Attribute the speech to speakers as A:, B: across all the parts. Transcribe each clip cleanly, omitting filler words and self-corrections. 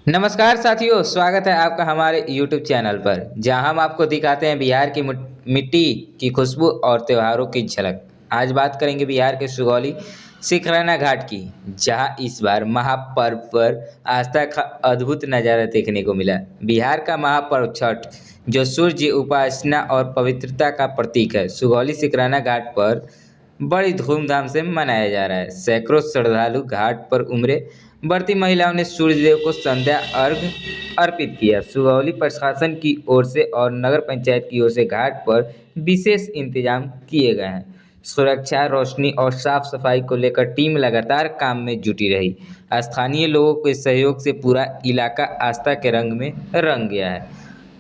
A: नमस्कार साथियों, स्वागत है आपका हमारे YouTube चैनल पर, जहां हम आपको दिखाते हैं बिहार की मिट्टी की खुशबू और त्योहारों की झलक। आज बात करेंगे बिहार के सुगौली सिखराना घाट की, जहां इस बार महापर्व पर आस्था का अद्भुत नज़ारा देखने को मिला। बिहार का महापर्व छठ, जो सूर्य उपासना और पवित्रता का प्रतीक है, सुगौली सिखराना घाट पर बड़ी धूमधाम से मनाया जा रहा है। सैकड़ों श्रद्धालु घाट पर उमड़े। बढ़ती महिलाओं ने सूर्यदेव को संध्या अर्घ अर्पित किया। सुगौली प्रशासन की ओर से और नगर पंचायत की ओर से घाट पर विशेष इंतजाम किए गए हैं। सुरक्षा, रोशनी और साफ सफाई को लेकर टीम लगातार काम में जुटी रही। स्थानीय लोगों के सहयोग से पूरा इलाका आस्था के रंग में रंग गया है।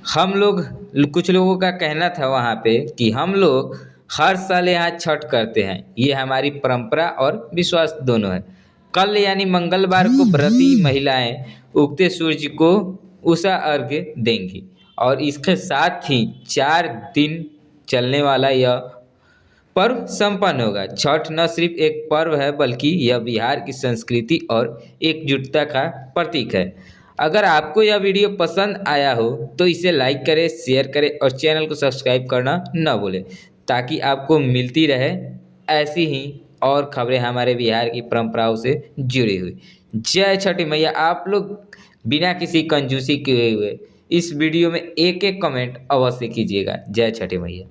A: हम लोग कुछ लोगों का कहना था वहाँ पे कि हम लोग हर साल यहाँ छठ करते हैं। ये हमारी परंपरा और विश्वास दोनों है। कल यानी मंगलवार को व्रती महिलाएं उगते सूर्य को उषा अर्घ्य देंगी और इसके साथ ही 4 दिन चलने वाला यह पर्व संपन्न होगा। छठ न सिर्फ एक पर्व है, बल्कि यह बिहार की संस्कृति और एकजुटता का प्रतीक है। अगर आपको यह वीडियो पसंद आया हो तो इसे लाइक करें, शेयर करें और चैनल को सब्सक्राइब करना न भूलें, ताकि आपको मिलती रहे ऐसी ही और खबरें हमारे बिहार की परंपराओं से जुड़ी हुई। जय छठी मैया। आप लोग बिना किसी कंजूसी किए हुए इस वीडियो में एक एक कमेंट अवश्य कीजिएगा। जय छठी मैया।